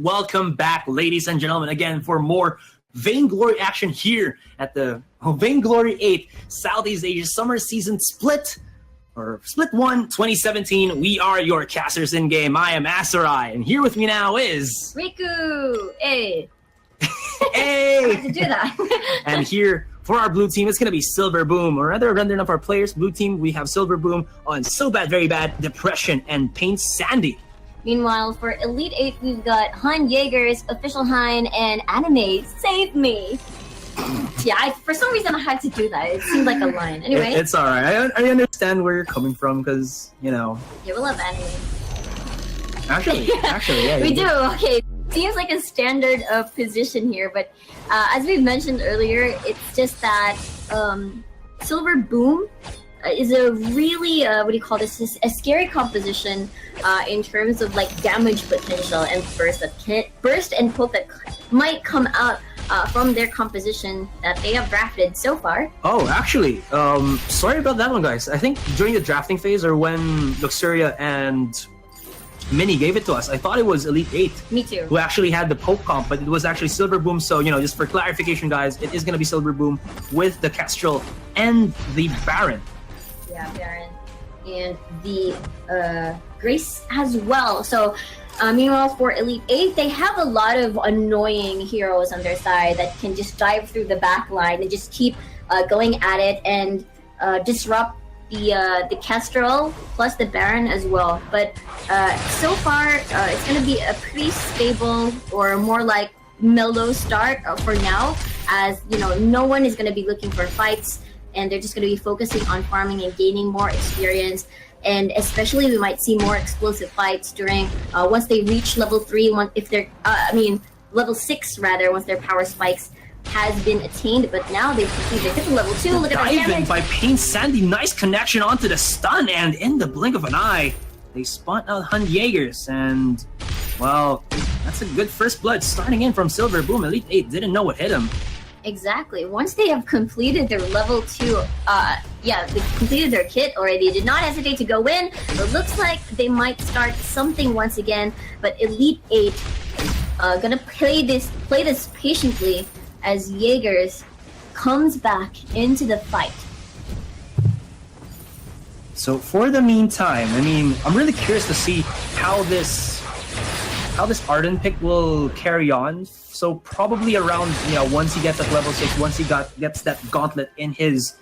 Welcome back, ladies and gentlemen, again for more Vainglory action here at the Vainglory 8 Southeast Asia Summer Season Split 1 2017. We are your casters in game. I am Asarai, and here with me now is Riku. Hey. Hey. I had to do that. And here for our blue team, it's going to be Silver Boom, or rather rendering up our players. Blue team, we have Silver Boom on So Bad, Very Bad, Depression, and Pain Sandy. Meanwhile, for Elite 8, we've got Han Jaegers, Official Hein, and Anime Save Me. Yeah, for some reason I had to do that. It seemed like a line. Anyway. It's alright. I understand where you're coming from, because, you know. Yeah, we love anime. Actually, yeah. We do. Okay. Seems like a standard position here, but as we mentioned earlier, it's just that Silver Boom is a really what do you call this? A scary composition in terms of like damage potential and burst and poke that might come out from their composition that they have drafted so far. Oh, actually, sorry about that one, guys. I think during the drafting phase, or when Luxuria and Minnie gave it to us, I thought it was Elite 8. Me too. Who actually had the Poke comp, but it was actually Silver Boom. So, you know, just for clarification, guys, it is going to be Silver Boom with the Kestrel and the Baron. Yeah, Baron. And the Grace as well. So, meanwhile, for Elite 8, they have a lot of annoying heroes on their side that can just dive through the back line and just keep going at it and disrupt the Kestrel plus the Baron as well. But so far, it's going to be a pretty stable or more like mellow start for now, as you know, no one is going to be looking for fights, and they're just going to be focusing on farming and gaining more experience. And especially, we might see more explosive fights during once they reach level 3. If they're, level 6 rather, once their power spikes has been attained, but now they've completed to level 2. Look at that Dive in damage by Pain Sandy. Nice connection onto the stun, and in the blink of an eye, they spawn out Han Jaegers, and well, that's a good first blood starting in from Silver Boom. Elite 8 didn't know what hit him. Exactly. Once they have completed their level 2, they completed their kit already. Did not hesitate to go in. It looks like they might start something once again, but Elite 8 gonna play this patiently as Jaegers comes back into the fight. So for the meantime, I mean, I'm really curious to see how this Arden pick will carry on. So probably around, you know, once he gets at level 6, once he gets that gauntlet in his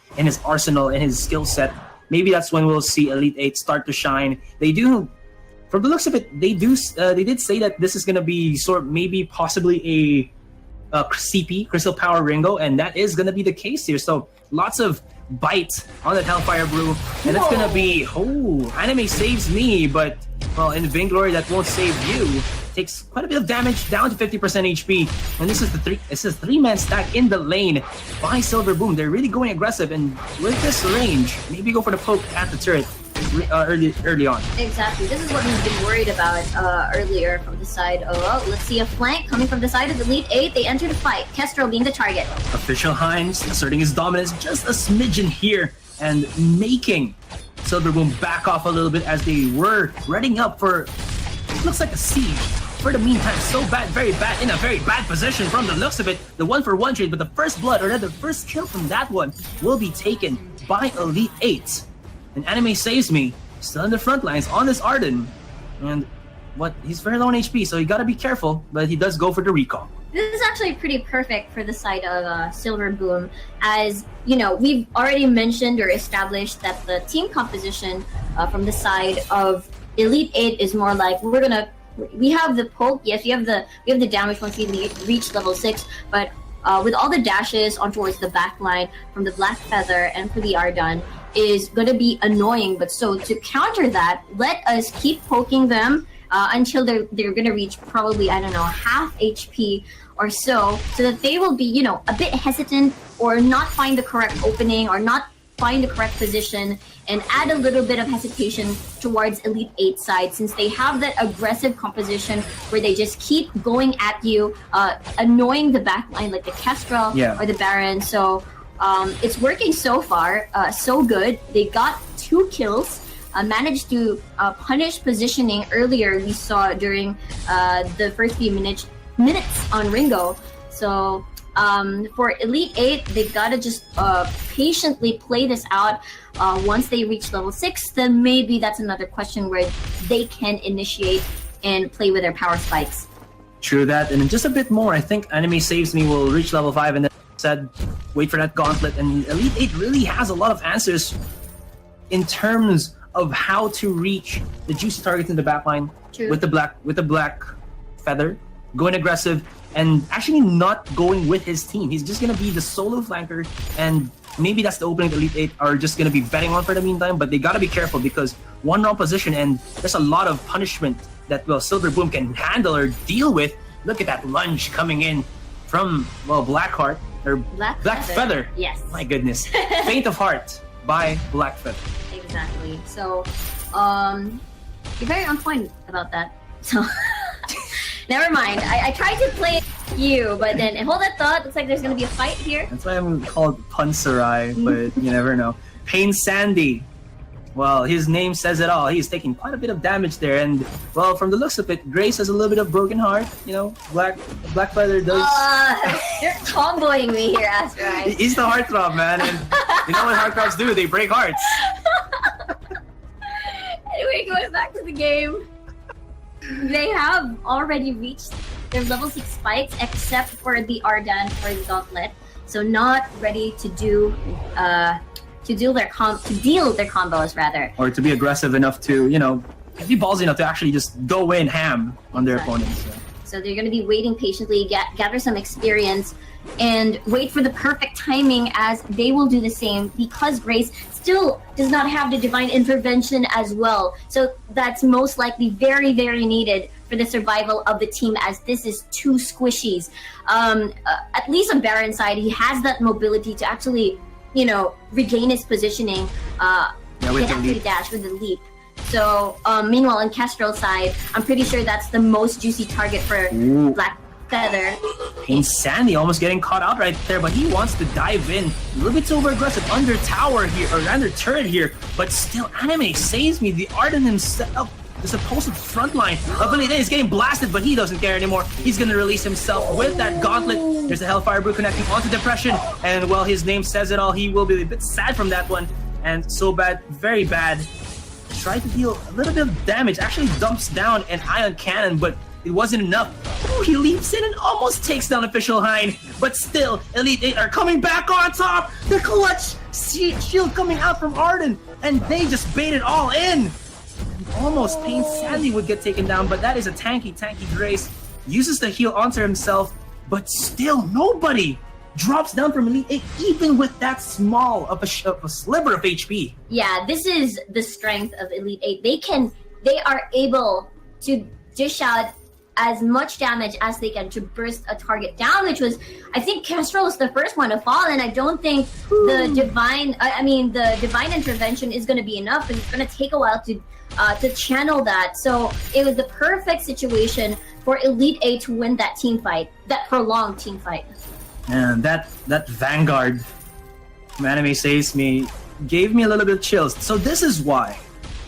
arsenal, in his skill set, maybe that's when we'll see Elite 8 start to shine. They do, from the looks of it, they did say that this is gonna be maybe possibly a CP, Crystal Power Ringo, and that is going to be the case here. So lots of bite on that Hellfire Brew, and it's going to be, Anime saves me, but, well, in Vainglory, that won't save you. Takes quite a bit of damage, down to 50% HP, and this is three-man stack in the lane by Silver Boom. They're really going aggressive, and with this range, maybe go for the poke at the turret early on. Exactly. This is what we've been worried about earlier from the side of, let's see a flank coming from the side of Elite 8. They enter the fight, Kestrel being the target. Official Hines asserting his dominance just a smidgen here and making Silver Boom back off a little bit as they were readying up for, looks like a siege. For the meantime, So Bad, Very Bad in a very bad position from the looks of it. The 1-for-1 trade, but the first blood, or rather the first kill from that one, will be taken by Elite 8. And Anime saves me, still in the front lines on this Arden. And he's very low on HP, so you gotta be careful, but he does go for the recall. This is actually pretty perfect for the side of Silver Boom, as, you know, we've already mentioned or established that the team composition from the side of Elite 8 is more like, we have the poke, yes, we have the damage once we reach level 6, but with all the dashes on towards the back line from the Black Feather and for the Ardan is going to be annoying. But so to counter that, let us keep poking them until they're going to reach probably, I don't know, half HP or so that they will be, you know, a bit hesitant or not find the correct opening or not find the correct position, and add a little bit of hesitation towards Elite 8 side, since they have that aggressive composition where they just keep going at you, annoying the backline like the Kestrel or the Baron. So it's working so far, so good. They got 2 kills managed to punish positioning earlier. We saw during the first few minutes on Ringo. So for Elite 8, they gotta just patiently play this out. Once they reach level 6, then maybe that's another question where they can initiate and play with their power spikes. True that, and in just a bit more, I think Anime Saves Me will reach level 5 and then said, wait for that gauntlet. And Elite 8 really has a lot of answers in terms of how to reach the juicy targets in the backline with the black feather, going aggressive, and actually not going with his team. He's just gonna be the solo flanker, and maybe that's the opening the Elite 8 are just gonna be betting on for the meantime, but they gotta be careful because one wrong position and there's a lot of punishment that Silver Boom can handle or deal with. Look at that lunge coming in from Blackheart or Black Feather. Yes. My goodness. Faint of Heart by Black Feather. Exactly. So you're very on point about that. So never mind. I tried to play you, but then hold that thought. Looks like there's gonna be a fight here. That's why I'm called Punsarai, but you never know. Pain Sandy. Well, his name says it all. He's taking quite a bit of damage there, and well, from the looks of it, Grace has a little bit of broken heart. You know, Black Feather does. You're comboing me here, Asteroid. He's the heartthrob, man, and you know what heartthrobs do? They break hearts. Anyway, going back to the game, they have already reached their level 6 spikes, except for the Ardan or the Gauntlet. So not ready to do to deal their combos rather, or to be aggressive enough to be ballsy enough to actually just go in ham on their opponents. So they're going to be waiting patiently, gather some experience, and wait for the perfect timing as they will do the same because Grace still does not have the Divine Intervention as well. So that's most likely very, very needed for the survival of the team as this is two squishies. At least on Baron's side, he has that mobility to actually, regain his positioning, with the actually leap. dash with the leap. So, meanwhile, on Kestrel's side, I'm pretty sure that's the most juicy target for Black Feather. And Sandy almost getting caught out right there, but he wants to dive in. A little bit too over-aggressive under tower here, or under turret here, but still, Anime Saves Me. The Arden himself, the supposed front line of Elite 8 is getting blasted, but he doesn't care anymore. He's going to release himself with that gauntlet. There's a Hellfire Brew connecting onto Depression, and well, his name says it all. He will be a bit sad from that one, and so bad, very bad. Tried to deal a little bit of damage, actually dumps down an Ion Cannon, but it wasn't enough. Ooh, he leaps in and almost takes down Official Hein, but still, Elite 8 are coming back on top. The clutch shield coming out from Arden, and they just bait it all in. Almost Pain Sandy would get taken down, but that is a tanky Grace. Uses the heal onto himself, but still nobody drops down from Elite 8, even with that small of a sliver of HP. Yeah, this is the strength of Elite 8. They are able to dish out as much damage as they can to burst a target down, which was, I think Kestrel was the first one to fall, and I don't think the divine intervention is going to be enough, and it's going to take a while to channel that. So it was the perfect situation for Elite 8 to win that team fight, that prolonged team fight. And that Vanguard from Anime Saves Me gave me a little bit of chills. So this is why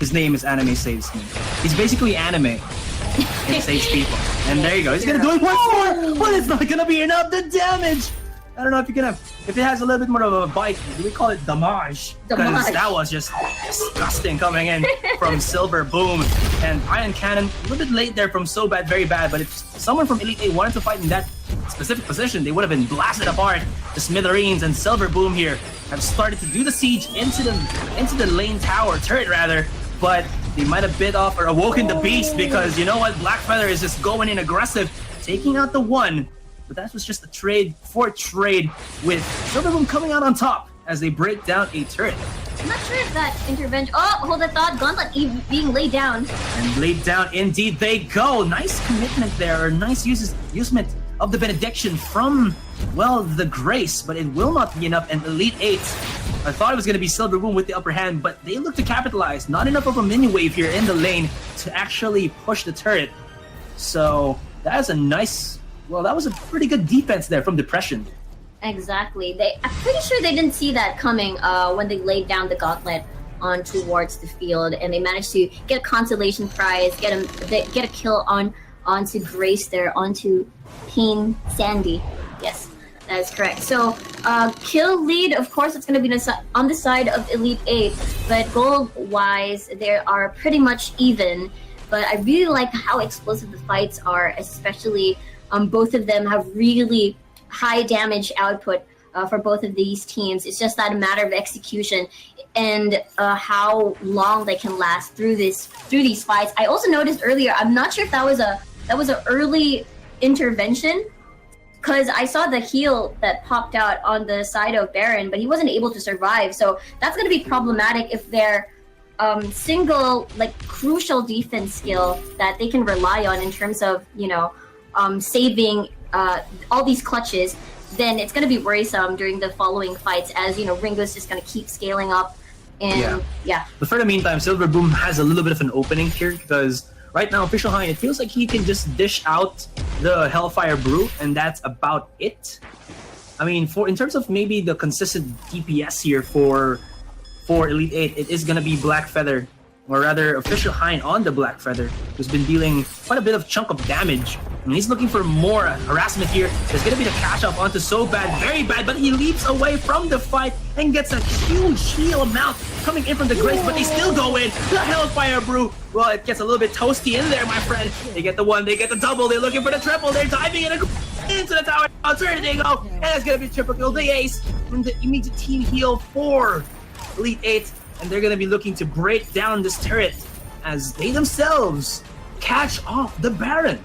his name is Anime Saves Me. He's basically anime and saves people. And there you go. He's gonna do it once more, but it's not gonna be enough. The damage. I don't know if if it has a little bit more of a bite. Do we call it damage? Because that was just disgusting coming in from Silver Boom. And Iron Cannon, a little bit late there from So Bad, very bad. But if someone from Elite 8 wanted to fight in that specific position, they would have been blasted apart. The Smithereens and Silver Boom here have started to do the siege into the lane tower, turret rather. But they might have bit off or awoken the beast because you know what? Black Feather is just going in aggressive, taking out the one. But that was just a trade with Silver Boom coming out on top as they break down a turret. I'm not sure if that intervention... Oh, hold that thought. Gauntlet being laid down. And laid down indeed they go. Nice commitment there, or nice usement of the benediction from, well, the Grace, but it will not be enough. And Elite 8, I thought it was going to be Silver Boom with the upper hand, but they look to capitalize. Not enough of a mini wave here in the lane to actually push the turret. So that is a nice... Well, that was a pretty good defense there from Depression. Exactly. I'm pretty sure they didn't see that coming when they laid down the gauntlet. on towards the field, and they managed to get a consolation prize, get a kill onto Grace there, onto Pain Sandy. Yes, that is correct. So kill lead, of course, it's going to be on the side of Elite 8, but gold-wise, they are pretty much even. But I really like how explosive the fights are, especially both of them have really high damage output for both of these teams. It's just that a matter of execution and how long they can last through these fights. I also noticed earlier, I'm not sure if that was an early intervention, because I saw the heal that popped out on the side of Baron, but he wasn't able to survive. So that's going to be problematic if their single, like, crucial defense skill that they can rely on in terms of, saving all these clutches, then it's going to be worrisome during the following fights, as, Ringo's just going to keep scaling up. And yeah. But for the meantime, Silver Boom has a little bit of an opening here, because right now, Official Hein, it feels like he can just dish out the Hellfire Brew, and that's about it. I mean, in terms of maybe the consistent DPS here for Elite 8, it is going to be Black Feather, or rather Official Hein on the Black Feather, who's been dealing quite a bit of chunk of damage. And he's looking for more harassment here. There's going to be the cash off onto So Bad, very bad, but he leaps away from the fight and gets a huge heal amount coming in from the Grace, but they still go in. The Hellfire Brew, well, it gets a little bit toasty in there, my friend. They get the one, they get the double, they're looking for the triple, they're diving into the tower. There they go, and it's going to be triple kill. The ace, and the immediate team heal for Elite 8, and they're going to be looking to break down this turret as they themselves catch off the Baron.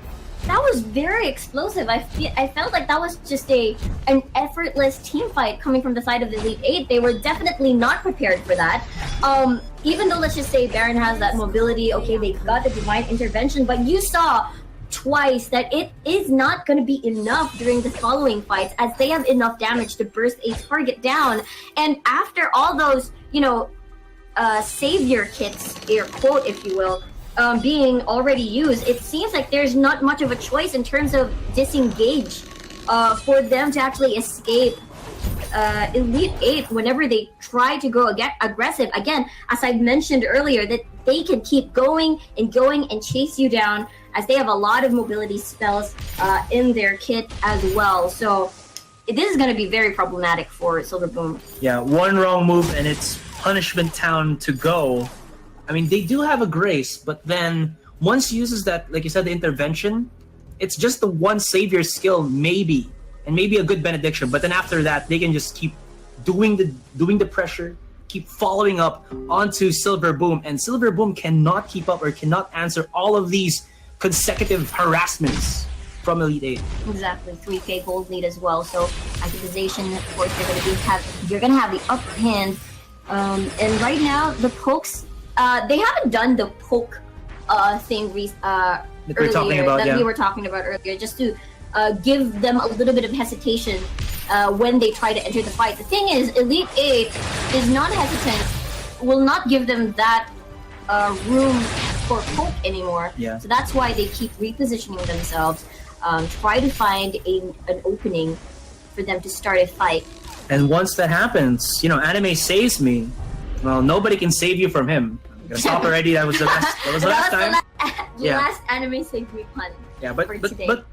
That was very explosive. I felt like that was just an effortless team fight coming from the side of the Elite 8. They were definitely not prepared for that. Even though, let's just say, Baron has that mobility, okay, they got the Divine Intervention, but you saw twice that it is not going to be enough during the following fights, as they have enough damage to burst a target down. And after all those, savior kits, air quote, if you will, being already used, it seems like there's not much of a choice in terms of disengage for them to actually escape. Elite 8, whenever they try to go aggressive, again, as I mentioned earlier, that they can keep going and chase you down, as they have a lot of mobility spells in their kit as well. So this is going to be very problematic for Silver Boom. Yeah, one wrong move and it's Punishment Town to go. I mean, they do have a Grace, but then once he uses that, like you said, the intervention, it's just the one savior skill, maybe, and maybe a good benediction. But then after that, they can just keep doing the pressure, keep following up onto Silver Boom, and Silver Boom cannot keep up or cannot answer all of these consecutive harassments from Elite 8. Exactly, 3K gold lead as well. So activization, of course, you're gonna have the upper hand. And right now, the pokes. They haven't done the poke thing earlier that we were talking about earlier, just to give them a little bit of hesitation when they try to enter the fight. The thing is, Elite 8 is not hesitant, will not give them that room for poke anymore. Yeah. So that's why they keep repositioning themselves, try to find an opening for them to start a fight. And once that happens, Anime saves me. Well, nobody can save you from him. I'm gonna stop already. That was the last time. Last Anime save me pun. Yeah, but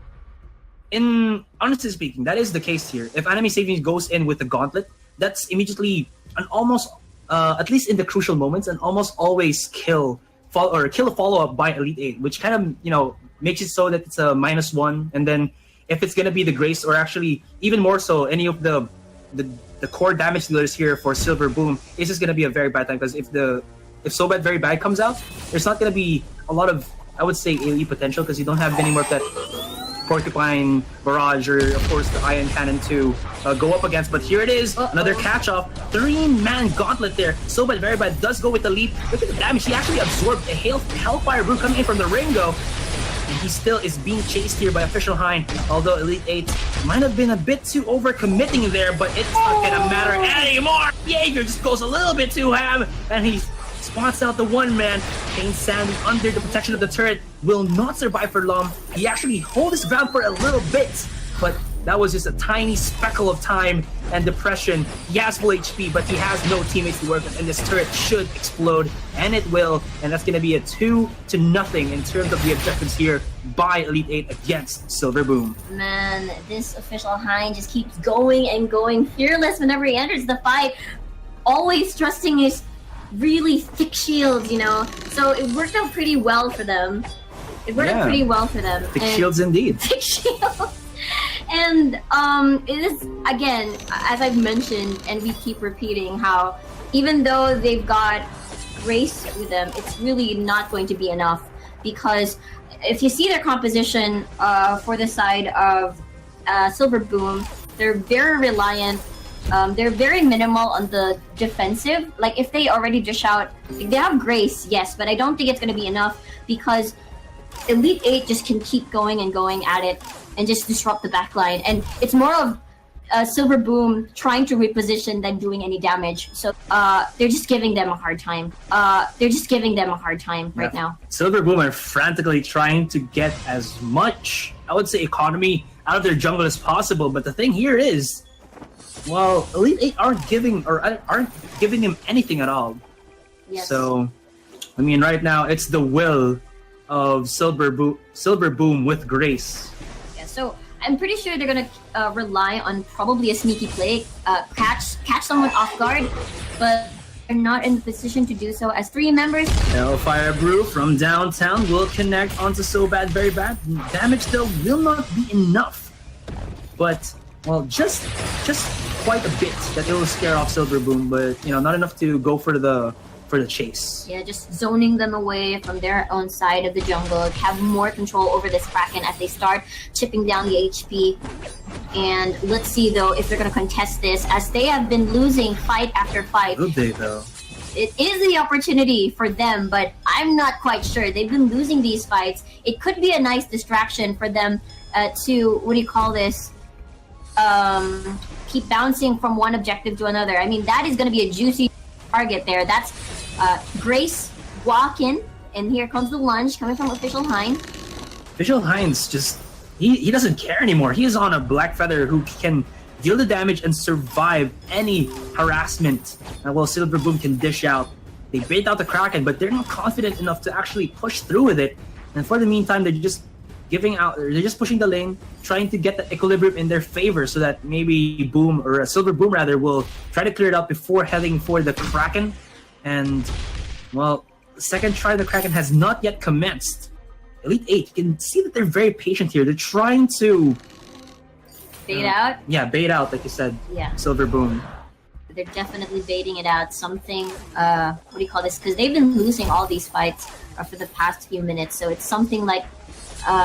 in honestly speaking, that is the case here. If Anime Saving goes in with the gauntlet, that's immediately an almost, at least in the crucial moments, and almost always kill a follow-up by Elite 8, which kind of makes it so that it's a -1. And then if it's gonna be the Grace, or actually even more so, any of the core damage dealers here for Silver Boom, it's just gonna be a very bad time, because if So Bad Very Bad comes out, there's not gonna be a lot of, I would say, AoE potential, because you don't have any more of that Porcupine Barrage, or of course the Iron Cannon to go up against. But here it is, another catch-off, 3-man gauntlet there. So Bad Very Bad does go with the leap. Look at the damage, he actually absorbed a Hellfire Brew coming in from the Ringo. And he still is being chased here by Official Hein, although Elite 8 might have been a bit too over-committing there, but it's not gonna matter anymore. Jaeger just goes a little bit too ham, and he spots out the one-man. Pain Sandy, under the protection of the turret, will not survive for long. He actually hold his ground for a little bit, but That was just a tiny speckle of time and depression. He has full HP, but he has no teammates to work with, and this turret should explode, and it will, and that's going to be a 2-0 in terms of the objectives here by Elite 8 against Silver Boom. Man, this official Hein just keeps going and going, fearless whenever he enters the fight, always trusting his really thick shields, you know, so it worked out pretty well for them. Thick shields indeed. Thick shields. And it is, again, as I've mentioned, and we keep repeating, how even though they've got Grace with them, it's really not going to be enough, because if you see their composition for the side of Silver Boom, they're very reliant. They're very minimal on the defensive. Like, if they already dish out, they have Grace, yes, but I don't think it's going to be enough, because Elite 8 just can keep going and going at it and just disrupt the backline. And it's more of Silver Boom trying to reposition than doing any damage. So they're just giving them a hard time. Right now. Silver Boom are frantically trying to get as much, I would say, economy out of their jungle as possible. But the thing here is, well, Elite 8 aren't giving him anything at all. Yes. So, I mean, right now it's the will of Silver Boom with Grace. Yeah, so I'm pretty sure they're gonna rely on probably a sneaky play, catch someone off guard, but they're not in the position to do so as 3 members. Hellfire Brew from downtown will connect onto So Bad Very Bad. Damage though will not be enough, but well, just quite a bit that it will scare off Silver Boom, but you know, not enough to go for the chase. Yeah, just zoning them away from their own side of the jungle, have more control over this Kraken as they start chipping down the HP. And let's see though if they're gonna contest this, as they have been losing fight after fight. Will they though? It is the opportunity for them, but I'm not quite sure. They've been losing these fights. It could be a nice distraction for them to, what do you call this? Keep bouncing from one objective to another. I mean, that is going to be a juicy target there. That's Grace walk in, and here comes the lunge coming from Official Hein. Official Hein's just, he doesn't care anymore. He is on a Black Feather who can deal the damage and survive any harassment. While Silver Boom can dish out. They bait out the Kraken, but they're not confident enough to actually push through with it. And for the meantime, they're just they're just pushing the lane, trying to get the equilibrium in their favor so that maybe Boom, or Silver Boom rather, will try to clear it up before heading for the Kraken. And, well, the second try of the Kraken has not yet commenced. Elite 8, you can see that they're very patient here. They're trying to... Bait out? Yeah, bait out, like you said. Yeah. Silver Boom. They're definitely baiting it out. Something, what do you call this? Because they've been losing all these fights for the past few minutes. So it's something like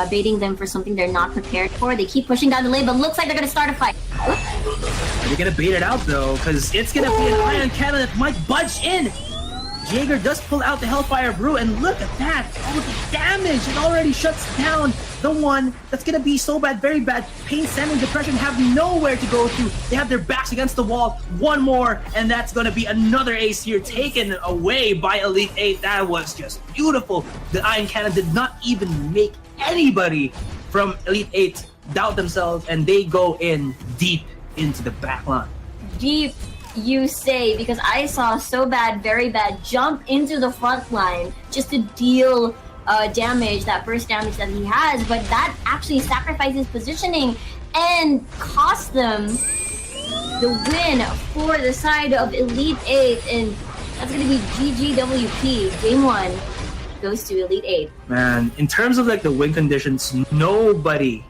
baiting them for something they're not prepared for. They keep pushing down the lane, but looks like they're going to start a fight. Are they going to bait it out, though? Because it's going to be an iron cannon that might budge in. Jaeger does pull out the Hellfire Brew, and look at that! All of the damage! It already shuts down the one that's gonna be so bad, very bad. Pain, Sam, and Depression have nowhere to go to. They have their backs against the wall. One more, and that's gonna be another ace here, taken away by Elite 8. That was just beautiful. The Iron Cannon did not even make anybody from Elite 8 doubt themselves, and they go in deep into the backline. Deep, you say, because I saw So Bad Very Bad jump into the front line just to deal damage, that burst damage that he has, but that actually sacrifices positioning and cost them the win for the side of Elite 8, and that's going to be GGWP. Game 1 goes to Elite 8. Man, in terms of like the win conditions, nobody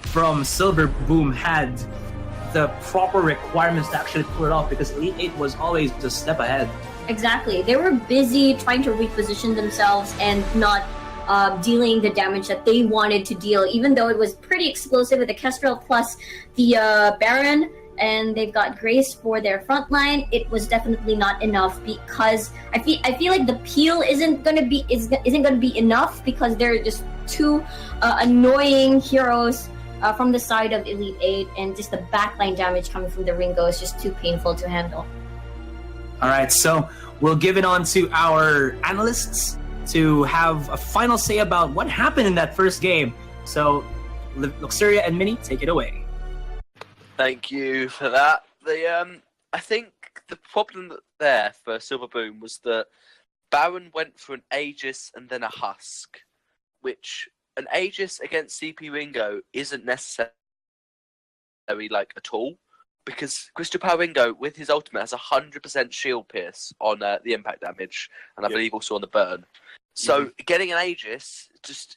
from Silver Boom had the proper requirements to actually pull it off, because Elite 8 was always a step ahead. Exactly. They were busy trying to reposition themselves and not dealing the damage that they wanted to deal, even though it was pretty explosive with the Kestrel plus the Baron, and they've got Grace for their front line. It was definitely not enough, because I feel like the peel isn't gonna be enough, because they're just two annoying heroes from the side of Elite 8, and just the backline damage coming from the Ringo is just too painful to handle. All right, so we'll give it on to our analysts to have a final say about what happened in that first game. So, Luxuria and Minnie, take it away. Thank you for that. I think the problem there for Silver Boom was that Baron went for an Aegis and then a Husk, which an Aegis against CP Ringo isn't necessarily like at all, because Crystal Power Ringo with his ultimate has 100% shield pierce on the impact damage, and I believe also on the burn. So getting an Aegis,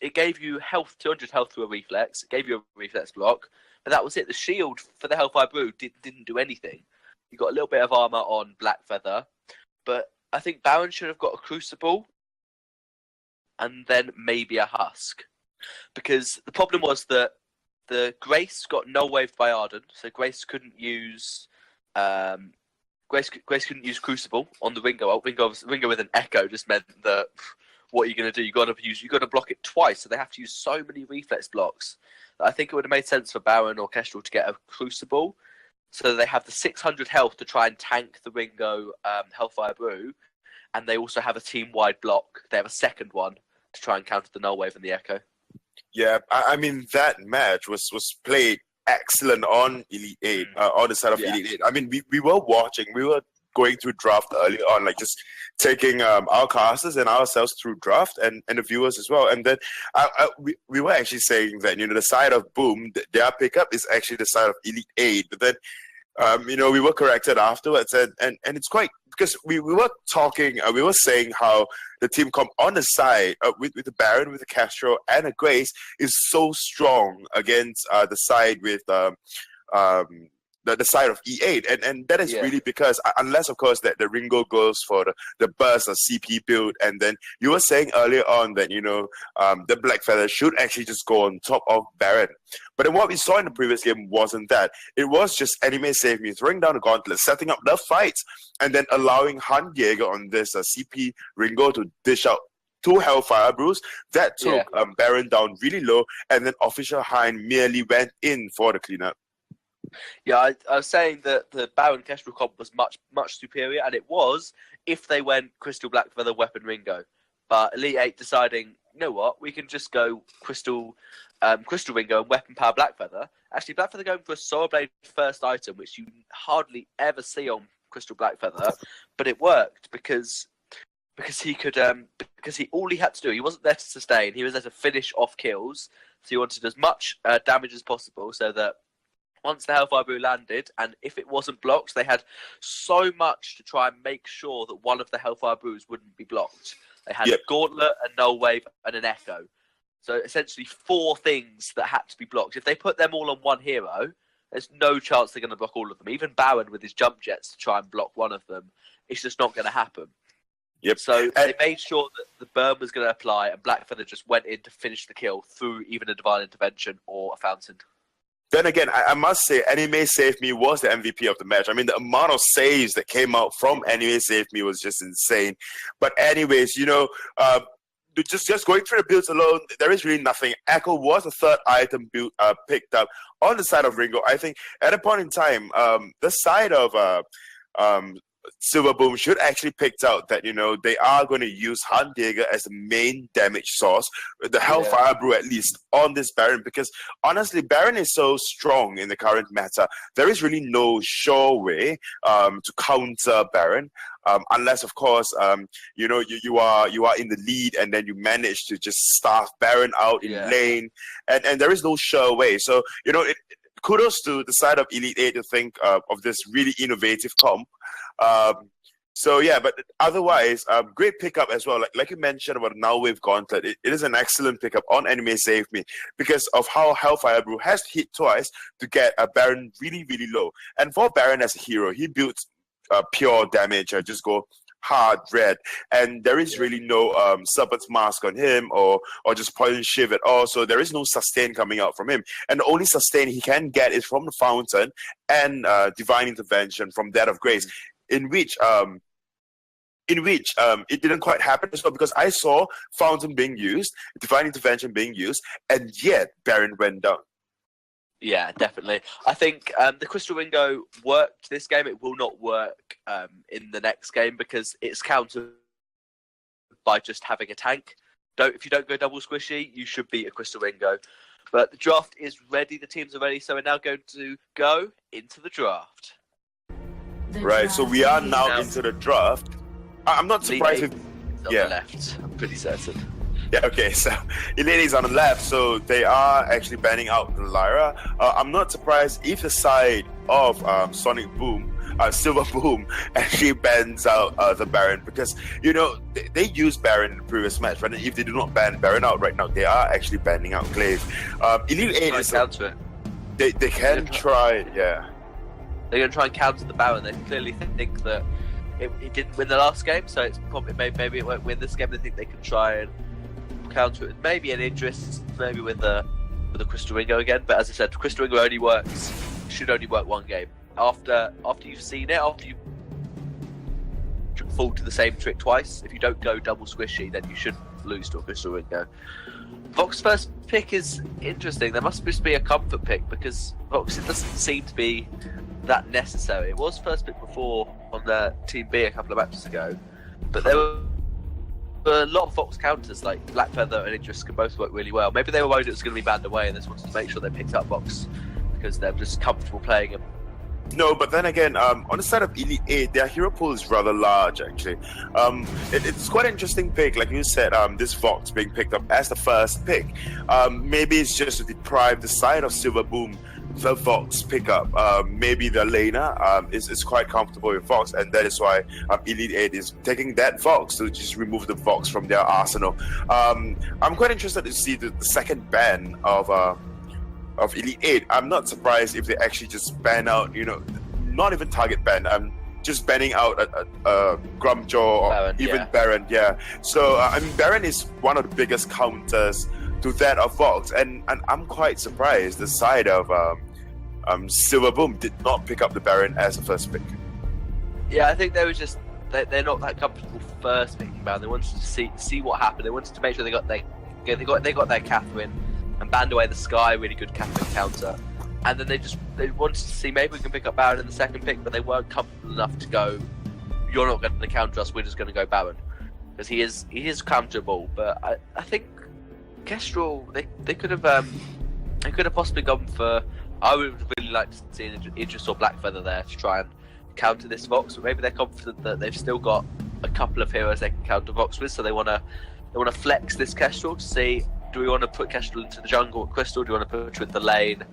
it gave you health, 200 health through a reflex. It gave you a reflex block, but that was it. The shield for the Hellfire Brew didn't do anything. You got a little bit of armor on Black Feather, but I think Baron should have got a Crucible and then maybe a Husk, because the problem was that the Grace got null waved by Arden, so Grace couldn't use Grace couldn't use Crucible on the Ringo ult. Ringo with an Echo just meant that what are you going to do? You got to block it twice, so they have to use so many reflex blocks. I think it would have made sense for Baron or Kestrel to get a Crucible, so they have the 600 health to try and tank the Ringo Hellfire Brew, and they also have a team-wide block. They have a second one to try and counter the null wave and the Echo. Yeah, I mean, that match was played excellent on Elite 8, on the side of Elite 8. I mean, we were watching, we were going through draft early on, like just taking our casters and ourselves through draft and the viewers as well. And then we were actually saying that, the side of Boom, their pickup is actually the side of Elite 8. But then, we were corrected afterwards. And it's quite, because we were talking, we were saying how the team comp on the side with the Baron, with the Castro, and a Grace is so strong against the side with the side of E8, and that is really because unless of course that the Ringo goes for the burst or CP build, and then you were saying earlier on that the Black Feather should actually just go on top of Baron. But then what we saw in the previous game wasn't that. It was just Anime Save Me throwing down the gauntlet, setting up the fights, and then allowing Han Jaeger on this CP Ringo to dish out 2 Hellfire Brews. That took Baron down really low, and then Official Hein merely went in for the cleanup. Yeah, I was saying that the Baron Kestrel comp was much superior, and it was if they went Crystal Black Feather Weapon Ringo. But Elite 8 deciding, you know what, we can just go Crystal Ringo and Weapon Power Black Feather. Actually, Black Feather going for a Solar Blade first item, which you hardly ever see on Crystal Black Feather, but it worked because he could because all he had to do, he wasn't there to sustain, he was there to finish off kills. So he wanted as much damage as possible, so that once the Hellfire Brew landed, and if it wasn't blocked, they had so much to try and make sure that one of the Hellfire Brews wouldn't be blocked. They had a Gauntlet, a Null Wave, and an Echo. So essentially 4 things that had to be blocked. If they put them all on one hero, there's no chance they're going to block all of them. Even Baron with his jump jets to try and block one of them, it's just not going to happen. So they made sure that the burn was going to apply, and Black Feather just went in to finish the kill through even a Divine Intervention or a Fountain. Then again, I must say, Anime Save Me was the MVP of the match. I mean, the amount of saves that came out from Anime Save Me was just insane. But anyways, just going through the builds alone, there is really nothing. Echo was the 3rd item build picked up on the side of Ringo. I think at a point in time, the side of Silver Boom should actually picked out that they are going to use Han Jaeger as the main damage source, the Hellfire Brew at least on this Baron, because honestly Baron is so strong in the current meta. There is really no sure way to counter Baron, unless of course you are in the lead and then you manage to just starve Baron out in lane, and there is no sure way. So kudos to the side of Elite 8 to think of this really innovative comp. But otherwise, great pickup as well. Like you mentioned about Now Wave Gauntlet, it is an excellent pickup on Anime Save Me because of how Hellfire Brew has hit twice to get a Baron really, really low. And for Baron as a hero, he builds pure damage, just go hard red, and there is really no Serpent's Mask on him or just Poison Shiv at all, so there is no sustain coming out from him, and the only sustain he can get is from the Fountain and Divine Intervention from that of Grace, in which it didn't quite happen as well, because I saw Fountain being used, Divine Intervention being used, and yet Baron went down. Yeah, definitely. I think the Crystal Ringo worked this game. It will not work in the next game because it's countered by just having a tank. If you don't go double squishy, you should beat a Crystal Ringo. But the draft is ready. The teams are ready. So we're now going to go into the draft. Right, so we are now into the draft. I'm not surprised if... On the left, I'm pretty certain. Yeah, okay, so Elite is on the left, so they are actually banning out the Lyra. I'm not surprised if the side of Sonic Boom, Silver Boom, actually bans out the Baron, because, you know, they used Baron in the previous match, but if they do not ban Baron out right now, they are actually banning out Glaive. Elite 8 is... counter it. They can try, yeah. They're going to try and counter the Baron. They clearly think that it didn't win the last game, so it's probably maybe it won't win this game. They think they can try and counter it. Maybe an Idris, maybe with a Crystal Ringo again. But as I said, Crystal Ringo should only work one game. After you've seen it, after you fall to the same trick twice, if you don't go double squishy, then you shouldn't lose to a Crystal Ringo. Vox's first pick is interesting. There must just be a comfort pick, because Vox, it doesn't seem to be that necessary. It was first pick before on the Team B a couple of matches ago, but there were a lot of Vox counters, like Black Feather and Idris can both work really well. Maybe they were worried it was going to be banned away and they just wanted to make sure they picked up Vox because they're just comfortable playing him. No, but then again, on the side of Elite 8, their hero pool is rather large, actually. It's quite an interesting pick. Like you said, this Vox being picked up as the first pick. Maybe it's just to deprive the side of Silver Boom the Vox pickup. Maybe the laner is quite comfortable with Vox, and that is why Elite 8 is taking that Vox to just remove the Vox from their arsenal. I'm quite interested to see the second ban of Elite 8. I'm not surprised if they actually just ban out, you know, not even target ban, just banning out a Grumjaw or Baron, even Baron, yeah. So, I mean, Baron is one of the biggest counters to that of Vox, and I'm quite surprised the side of Silver Boom did not pick up the Baron as a first pick. Yeah, I think they were just they're not that comfortable first picking Baron. They wanted to see what happened. They wanted to make sure they got their Catherine and banned away the Sky, really good Catherine counter. And then they wanted to see maybe we can pick up Baron in the second pick, but they weren't comfortable enough to go, you're not going to counter us, we're just going to go Baron. Because he is counterable, but I think Kestrel, they could have possibly gone for, I would really like to see an Idris or Blackfeather there to try and counter this Vox, but maybe they're confident that they've still got a couple of heroes they can counter Vox with, so they want to flex this Kestrel to see, do we want to put Kestrel into the jungle with Crystal, do we want to push with the lane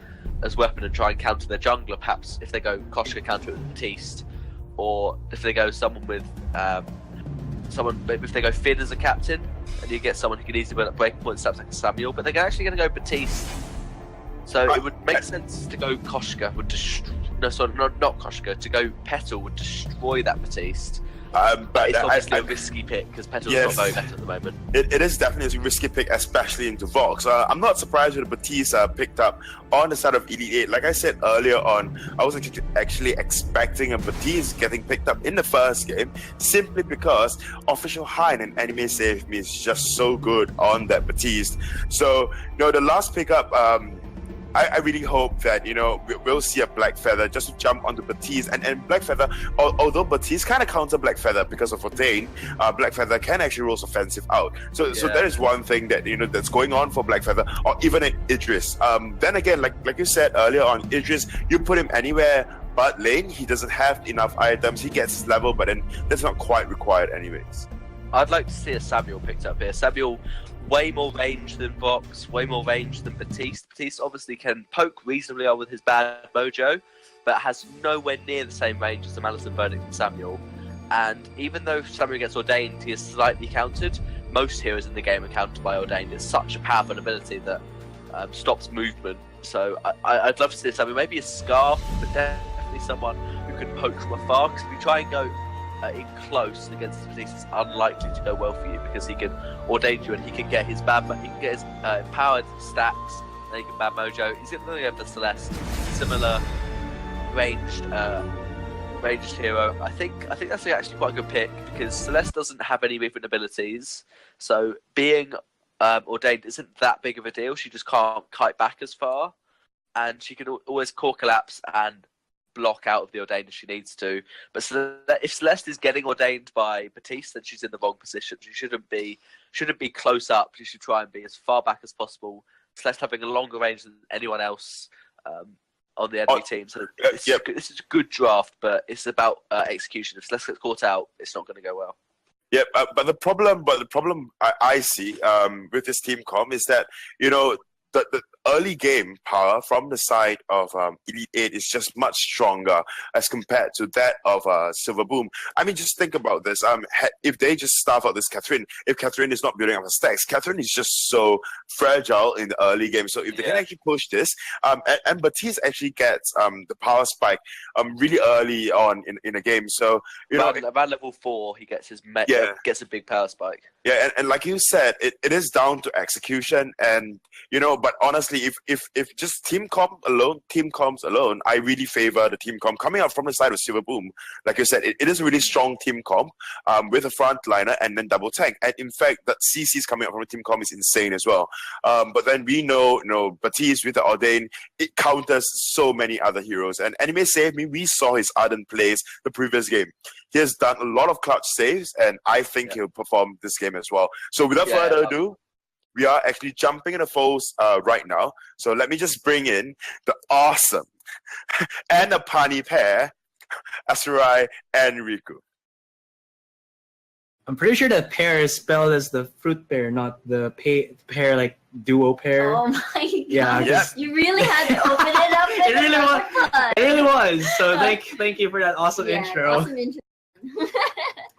as weapon and try and counter their jungler, perhaps if they go Koshka counter it with Batiste, or if they go someone with maybe if they go Finn as a captain and you get someone who can easily win at breaking point steps like Samuel, but they're actually going to go Batiste, so it would make sense to go Koshka not Koshka, to go Petal would destroy that Batiste. But it's obviously a risky pick because Petal's not very better at the moment. It is definitely a risky pick, especially into Vox. I'm not surprised with the Batiste picked up on the side of Elite 8. Like I said earlier on, I was actually expecting a Batiste getting picked up in the first game simply because Official Hein and Anime Save Me is just so good on that Batiste. So, the last pickup, I really hope that, we'll see a Blackfeather just to jump onto Batiste. And Blackfeather, although Batiste kind of counter Blackfeather because of Ordain, Blackfeather can actually roll offensive out. So that is one thing that, that's going on for Blackfeather, or even in Idris. Then again, like you said earlier on, Idris, you put him anywhere but lane, he doesn't have enough items, he gets his level, but then that's not quite required anyways. I'd like to see a Samuel picked up here. Samuel, way more range than Vox, way more range than Batiste. Batiste obviously can poke reasonably well with his bad mojo, but has nowhere near the same range as the Malison Verdict and Samuel. And even though Samuel gets Ordained, he is slightly countered. Most heroes in the game are countered by Ordained. It's such a powerful ability that stops movement. So I'd love to see Samuel, maybe a Scarf, but definitely someone who can poke from afar. Because if you try and go in close against Batiste, it's unlikely to go well for you because he can ordain you and he can get his empowered stacks, and he can bad mojo. He's going to go for Celeste, similar ranged hero. I think that's actually quite a good pick because Celeste doesn't have any movement abilities, so being ordained isn't that big of a deal. She just can't kite back as far, and she can always core collapse and block out of the Ordained if she needs to. But if Celeste is getting ordained by Batiste, then she's in the wrong position. She shouldn't be close up. She should try and be as far back as possible Celeste having a longer range than anyone else on the enemy team. So this is a good draft, but it's about execution. If Celeste gets caught out, it's not going to go well. Yeah, but the problem I see with this team comp is that, you know, the early game power from the side of Elite 8 is just much stronger as compared to that of Silver Boom. I mean, just think about this. If they just starve out this Catherine, if Catherine is not building up her stacks, Catherine is just so fragile in the early game. So if they can actually push this, and Baptiste actually gets the power spike really early on in a game. So, you know, about level 4, he gets his gets a big power spike. Yeah, and like you said, it is down to execution, and you know, but honestly, if just team comps alone, I really favor the team comp coming out from the side of Silver Boom. Like you said, it is a really strong team comp with a frontliner and then double tank. And in fact, that CC's coming out from the team comp is insane as well. But then we know, you know, Baptiste with the Ordain, it counters so many other heroes. And Anime Save Me, we saw his Ardent plays the previous game. He has done a lot of clutch saves, and I think he'll perform this game as well. So without further ado, we are actually jumping in the foes right now. So let me just bring in the awesome and the punny pair, Asurai and Riku. I'm pretty sure that pair is spelled as the fruit pair, not the pair like duo pair. Oh my god! Yeah. You really had to open it up. It really was. So thank you for that awesome intro. Awesome intro.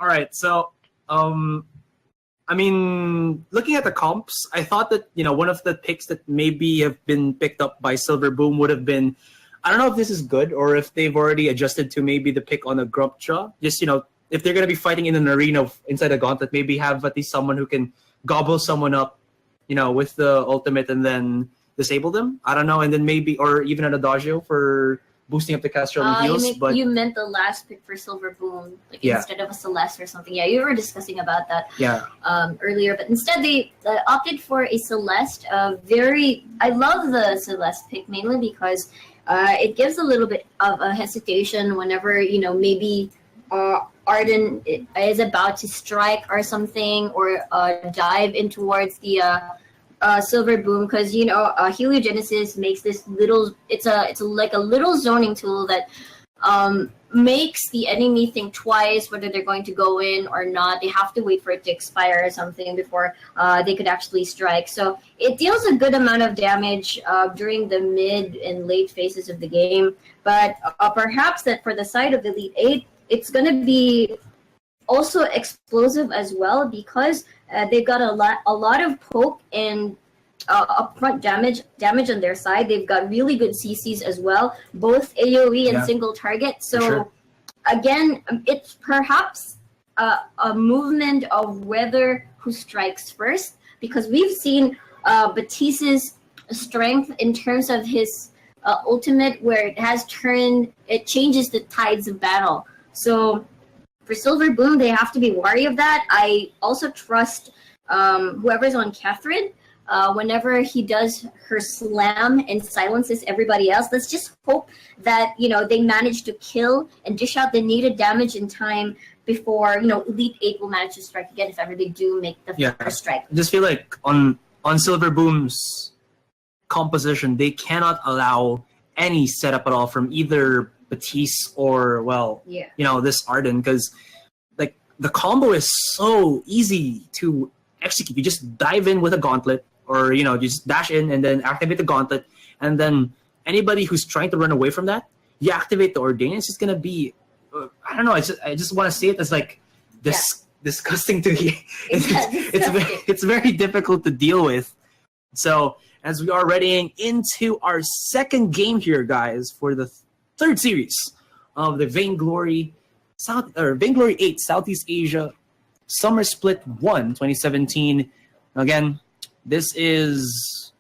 All right, so I mean, looking at the comps, I thought that, you know, one of the picks that maybe have been picked up by Silver Boom would have been, I don't know if this is good or if they've already adjusted to maybe the pick on a Grumpcha. Just, you know, if they're going to be fighting in an arena inside a gauntlet, maybe have at least someone who can gobble someone up, you know, with the ultimate and then disable them. I don't know, and then maybe, or even an Adagio for boosting up the Castrol and heals. But you meant the last pick for Silver Boom, like instead of a Celeste or something. Yeah, you were discussing about that earlier, but instead they opted for a Celeste. I love the Celeste pick mainly because it gives a little bit of a hesitation whenever, you know, maybe Arden is about to strike or something, or dive in towards the Silver Boom, because, you know, Heliogenesis makes this little, it's like a little zoning tool that makes the enemy think twice whether they're going to go in or not. They have to wait for it to expire or something before they could actually strike. So it deals a good amount of damage during the mid and late phases of the game. But perhaps that for the side of Elite 8, it's going to be also explosive as well, because they've got a lot of poke and upfront damage on their side. They've got really good CCs as well, both AoE and single target. So again, it's perhaps a movement of whether who strikes first, because we've seen Batiste's strength in terms of his ultimate, where it changes the tides of battle. So for Silver Boom, they have to be wary of that. I also trust whoever's on Catherine. Whenever he does her slam and silences everybody else, let's just hope that, you know, they manage to kill and dish out the needed damage in time before, you know, Elite 8 will manage to strike again if ever they do make the first strike. I just feel like on Silver Boom's composition, they cannot allow any setup at all from either Baptiste or, you know, this Arden, because like the combo is so easy to execute. You just dive in with a gauntlet, or, you know, just dash in and then activate the gauntlet, and then anybody who's trying to run away from that, you activate the Ordain. It's just gonna be I don't know, I just want to say it as like disgusting to hear. It's very difficult to deal with. So as we are readying into our second game here, guys, for the third series of the Vainglory Vainglory 8 Southeast Asia Summer Split 1 2017. Again, this is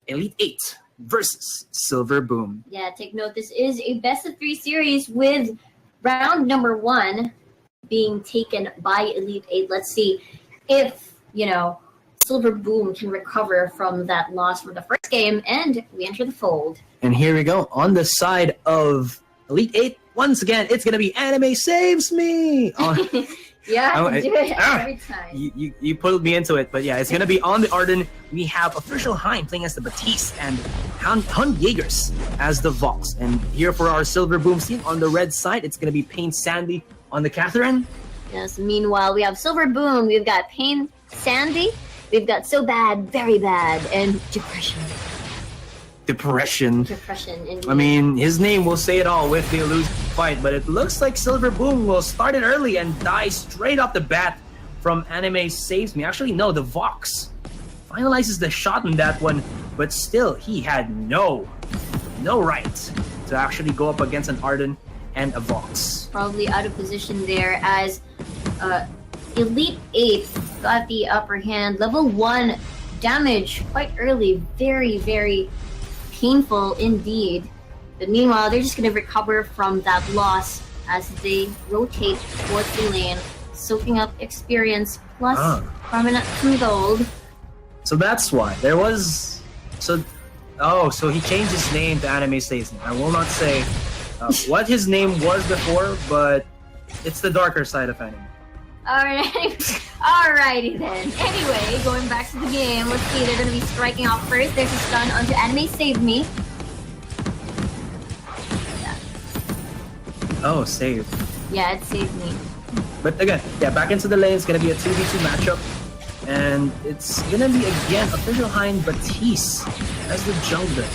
Elite 8 versus Silver Boom. Yeah, take note, this is a best of 3 series with round number 1 being taken by Elite 8. Let's see if, you know, Silver Boom can recover from that loss from the first game, and we enter the fold. And here we go. On the side of Elite 8, once again, it's going to be Anime Saves Me. Yeah, I- I do it ah! every time. You pulled me into it, but yeah, it's gonna be on the Arden. We have official Hein playing as the Batiste and Hun Jaegers as the Vox. And here for our Silver Boom team on the red side, it's gonna be Pain Sandy on the Catherine. Yes, meanwhile, we have Silver Boom, we've got Pain Sandy, we've got So Bad, Very Bad, and Depression. Depression. Depression, indeed. I mean, his name will say it all with the elusive fight, but it looks like Silver Boom will start it early and die straight off the bat from Anime Saves Me. Actually, no, the Vox finalizes the shot in that one, but still, he had no right to actually go up against an Arden and a Vox. Probably out of position there as Elite 8 got the upper hand. Level 1 damage quite early. Very, very painful indeed. But meanwhile, they're just going to recover from that loss as they rotate towards the lane, soaking up experience plus prominent some gold. So that's why there was so he changed his name to Anime Saves Me. I will not say what his name was before, but it's the darker side of anime. Alrighty then. Anyway, going back to the game, let's see, they're going to be striking off first. There's a stun onto Anime Save Me. Yeah. Oh, save. Yeah, it saved me. But again, yeah, back into the lane. It's gonna be a 2v2 matchup, and it's gonna be again official Hein Batiste as the jungler,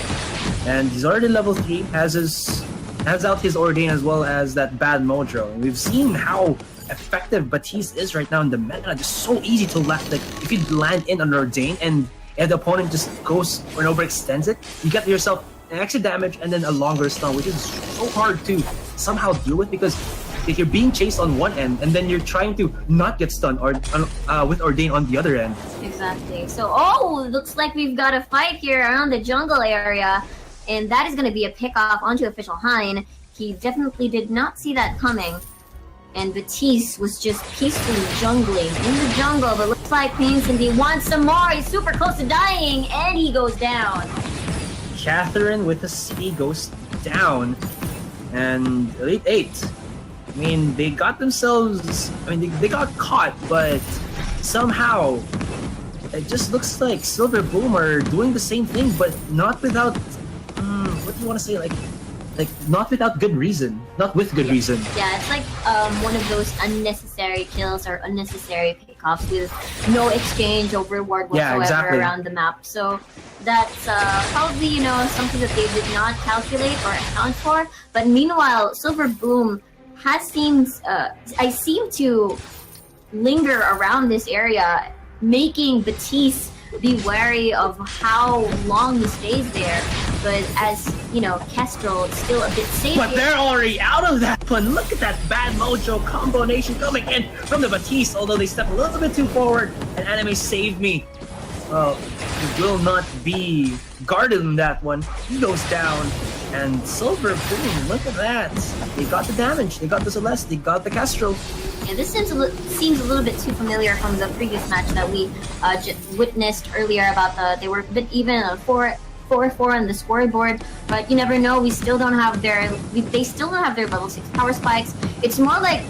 and he's already level 3. Has out his Ordain as well as that bad Mojo. And we've seen how effective Batiste is right now in the meta. Just so easy to land. Like if you land in an Ordain and the opponent just goes or overextends it, you get yourself an extra damage and then a longer stun, which is so hard to somehow deal with because if you're being chased on one end and then you're trying to not get stunned or with Ordain on the other end. Exactly. So, looks like we've got a fight here around the jungle area, and that is going to be a pick-off onto official Hein. He definitely did not see that coming, and Batiste was just peacefully jungling in the jungle, but looks like Pain Cindy wants some more. He's super close to dying, and he goes down. Catherine with the C goes down, and Elite 8. I mean, they got themselves. I mean, they got caught, but somehow it just looks like Silver Boom are doing the same thing, but not without. What do you want to say? Like not without good reason, not with good reason. Yeah, it's like one of those unnecessary kills or unnecessary pickoffs with no exchange or reward whatsoever around the map. So that's probably something that they did not calculate or account for. But meanwhile, Silver Boom I seem to linger around this area, making Batiste be wary of how long he stays there. But as Kestrel is still a bit safe. But they're already out of that one. Look at that bad Mojo combination coming in from the Batiste, although they stepped a little bit too forward and Anime saved me. Well, he will not be guarded in that one. He goes down. And Silver Boom, look at that. They got the damage, they got the Celeste, they got the Kestrel. Yeah, this seems a little bit too familiar from the previous match that we just witnessed earlier about they were a bit even on 4-4 on the scoreboard, but you never know. They still don't have their level 6 power spikes. It's more like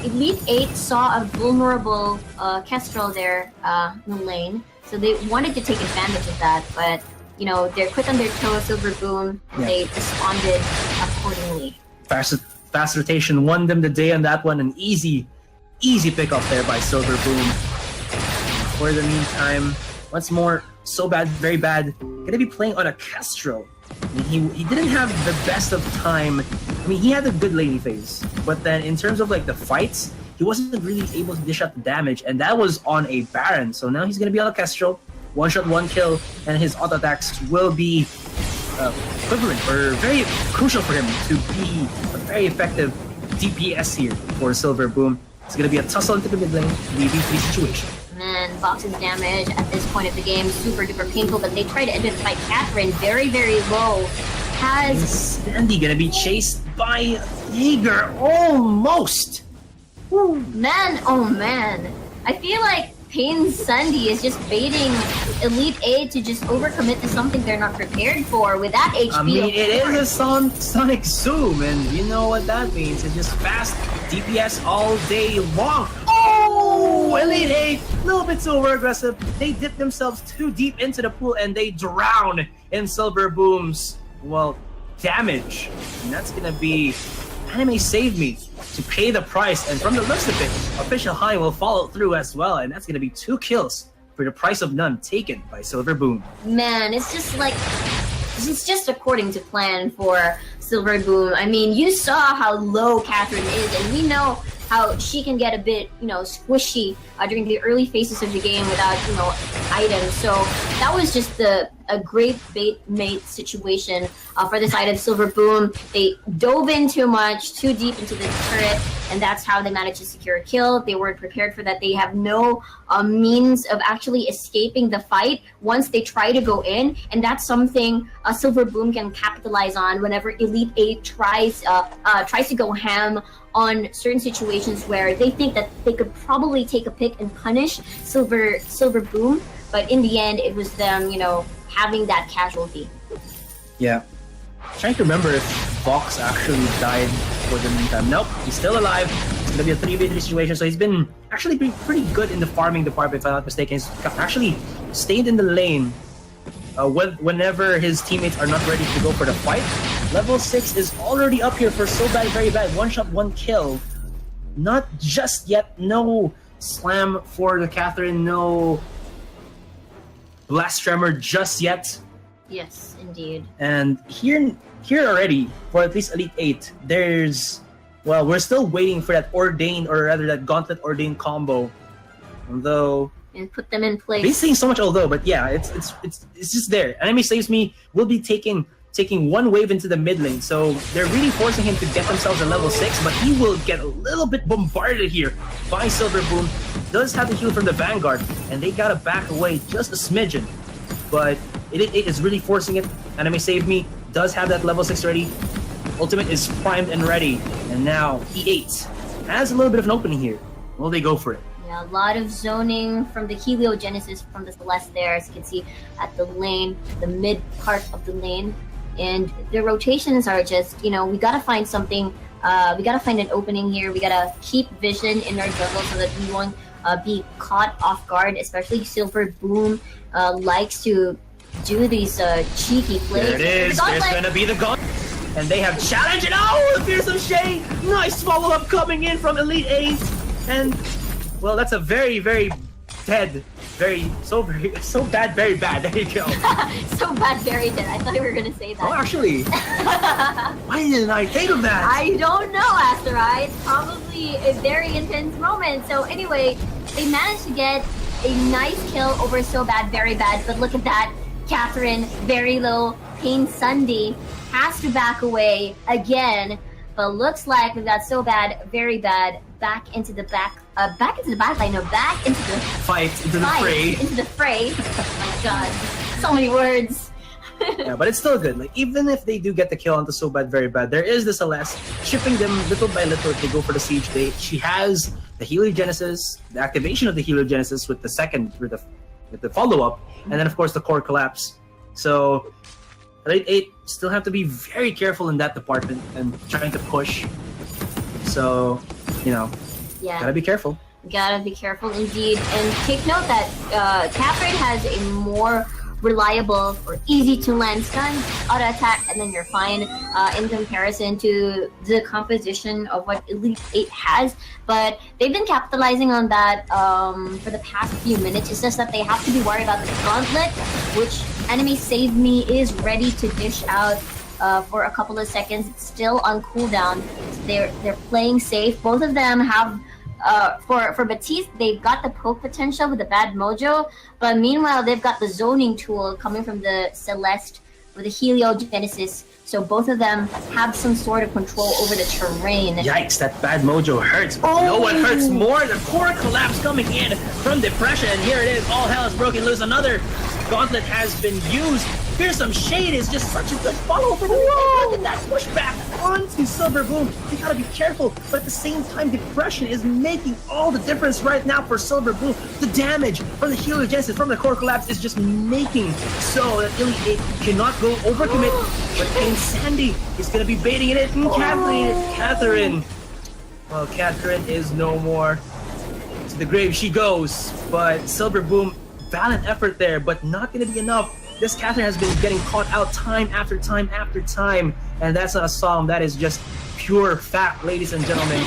Elite 8 saw a vulnerable Kestrel there in the lane, so they wanted to take advantage of that, but they're quick on their toes, Silver Boom, and they responded accordingly. Fast rotation won them the day on that one. An easy pick up there by Silver Boom. For the meantime, once more, So Bad, Very Bad, gonna be playing on a Kestrel. I mean, he didn't have the best of time. I mean, he had a good laning phase, but then in terms of like the fights, he wasn't really able to dish out the damage, and that was on a Baron. So now he's gonna be on a Kestrel. One shot, one kill, and his auto attacks will be equivalent or very crucial for him to be a very effective DPS here for Silver Boom. It's gonna be a tussle into the mid lane, 3v3 situation. Man, Vox's damage at this point of the game super duper painful, but they try to end it by Catherine, very, very low. Is Sandy gonna be chased by Jaeger? Almost! Man, oh man. I feel like Pain Sandy is just baiting Elite 8 to just overcommit to something they're not prepared for with that HP. I mean, of it is course. a sonic zoom, and you know what that means. It's just fast DPS all day long. Oh, Elite 8, a little bit too over-aggressive. They dip themselves too deep into the pool, and they drown in Silver Boom's, well, damage. And that's gonna be Anime Save Me to pay the price. And from the looks of it, Official High will follow through as well, and that's gonna be 2 kills for the price of none taken by Silver Boom. Man, it's just like, it's just according to plan for Silver Boom. I mean, you saw how low Catherine is, and we know how she can get a bit, squishy during the early phases of the game without, items. So that was just a great bait mate situation for the side of Silver Boom. They dove in too much, too deep into the turret, and that's how they managed to secure a kill. They weren't prepared for that. They have no means of actually escaping the fight once they try to go in, and that's something Silver Boom can capitalize on whenever Elite 8 tries to go ham on certain situations where they think that they could probably take a pick and punish Silver Boom, but in the end, it was them, having that casualty. Yeah. Trying to remember if Vox actually died for the meantime. Nope, he's still alive. It's gonna be a 3v3 situation, so he's been actually pretty good in the farming department, if I'm not mistaken. He's actually stayed in the lane whenever his teammates are not ready to go for the fight. Level 6 is already up here for So Bad, Very Bad. 1 shot, 1 kill. Not just yet. No slam for the Catherine. No blast tremor just yet. Yes, indeed. And here already, for at least Elite 8, we're still waiting for that Ordained, or rather that Gauntlet Ordained combo. Although, And put them in place. been saying so much although, but yeah, it's just there. Enemy Saves Me will be taking one wave into the mid lane, so they're really forcing him to get themselves a level 6, but he will get a little bit bombarded here by Silver Boom. Does have the heal from the Vanguard, and they gotta back away just a smidgen. But it is really forcing it. Enemy Save Me does have that level 6 ready. Ultimate is primed and ready, and now E8 has a little bit of an opening here. Will they go for it? Yeah, a lot of zoning from the Heliogenesis from the Celeste there, as you can see at the lane, the mid part of the lane. And the rotations are just, we gotta find something, we gotta find an opening here, we gotta keep vision in our jungle so that we won't be caught off guard, especially Silver Boom likes to do these cheeky plays. There it is, there's gonna be the gun. And they have challenge, and oh, the Fearsome Shade! Nice follow-up coming in from Elite 8. And, well, that's a very, very dead, so bad, very bad. There you go. So bad, very dead. I thought you were gonna say that. Oh, actually, why didn't I think of that? I don't know, Asteroid. It's probably a very intense moment. So anyway, they managed to get a nice kill over So Bad, Very Bad. But look at that. Catherine, very low. Pain Sunday has to back away again. But looks like we've got So Bad, Very Bad back into the back line. No, back into the Fight, into the fray. Into the fray. Oh my god. So many words. Yeah, but it's still good. Like, even if they do get the kill onto So Bad, Very Bad, there is the Celeste chipping them little by little if they go for the siege. She has the Heliogenesis, the activation of the Heliogenesis with the follow-up, and then of course the core collapse. So Elite 8 still have to be very careful in that department and trying to push. So, Yeah. gotta be careful. Gotta be careful indeed. And take note that Catherine has a more reliable or easy to land stun, auto attack, and then you're fine in comparison to the composition of what Elite 8 has. But they've been capitalizing on that for the past few minutes. It's just that they have to be worried about the gauntlet, which Enemy Save Me is ready to dish out for a couple of seconds. It's still on cooldown. They're playing safe. Both of them have for Batiste, they've got the poke potential with the bad mojo, but meanwhile they've got the zoning tool coming from the Celeste with the Heliogenesis So both of them have some sort of control over the terrain. Yikes, that bad mojo hurts. No one hurts more. The core collapse coming in from depression. And here it is. All hell is broken loose. Another gauntlet has been used. Fearsome Shade is just such a good follow for the wall. And that pushback onto Silver Boom. You gotta be careful. But at the same time, depression is making all the difference right now for Silver Boom. The damage from the healer Genesis, from the core collapse is just making so that Elite 8 cannot go overcommit. But King Sandy is gonna be baiting it in. Catherine. Well, Catherine is no more. To the grave she goes. But Silver Boom, valiant effort there, but not gonna be enough. This Catherine has been getting caught out time after time after time, and that's not a song. That is just pure fact, ladies and gentlemen.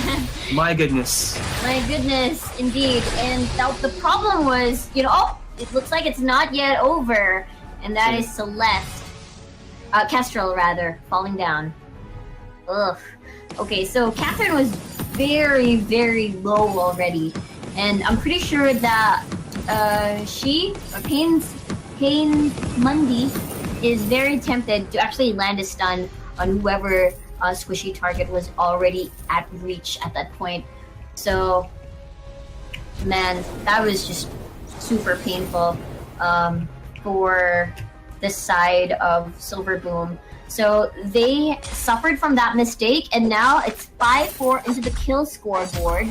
My goodness. My goodness, indeed. And the problem was, it looks like it's not yet over, and that is Celeste. Kestrel, rather, falling down. Ugh. Okay, so Catherine was very, very low already, and I'm pretty sure that Pain Mundy is very tempted to actually land a stun on whoever squishy target was already at reach at that point. So, man, that was just super painful for the side of Silver Boom. So they suffered from that mistake, and now it's 5-4 into the kill scoreboard.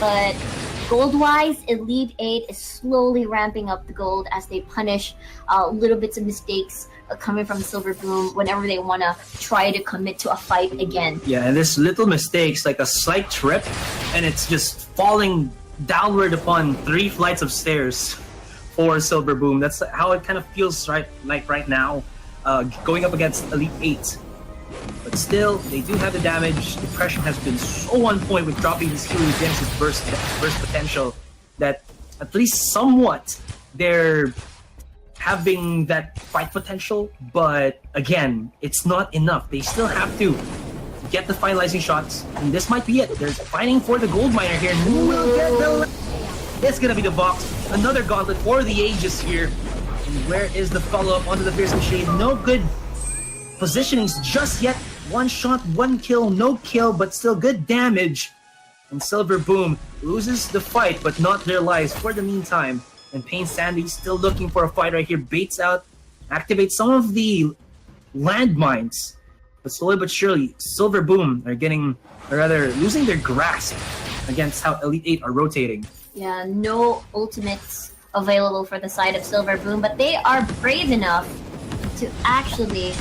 But gold-wise, Elite 8 is slowly ramping up the gold as they punish little bits of mistakes coming from Silver Boom whenever they want to try to commit to a fight again. Yeah, and this little mistakes, like a slight trip, and it's just falling downward upon 3 flights of stairs for Silver Boom. That's how it kind of feels right now, going up against Elite 8. But still, they do have the damage. Depression has been so on point with dropping this healing Genesis burst potential that at least somewhat they're having that fight potential. But again, it's not enough. They still have to get the finalizing shots, and this might be it. They're fighting for the gold miner here. Who will get the... It's gonna be the Vox. Another gauntlet for the ages here. And where is the follow-up onto the Fearsome Shade? No good positionings just yet. 1 shot, 1 kill, no kill, but still good damage. And Silver Boom loses the fight, but not their lives for the meantime. And Pain Sandy still looking for a fight right here. Baits out, activates some of the landmines. But slowly but surely, Silver Boom are losing their grasp against how Elite 8 are rotating. Yeah, no ultimates available for the side of Silver Boom, but they are brave enough to actually,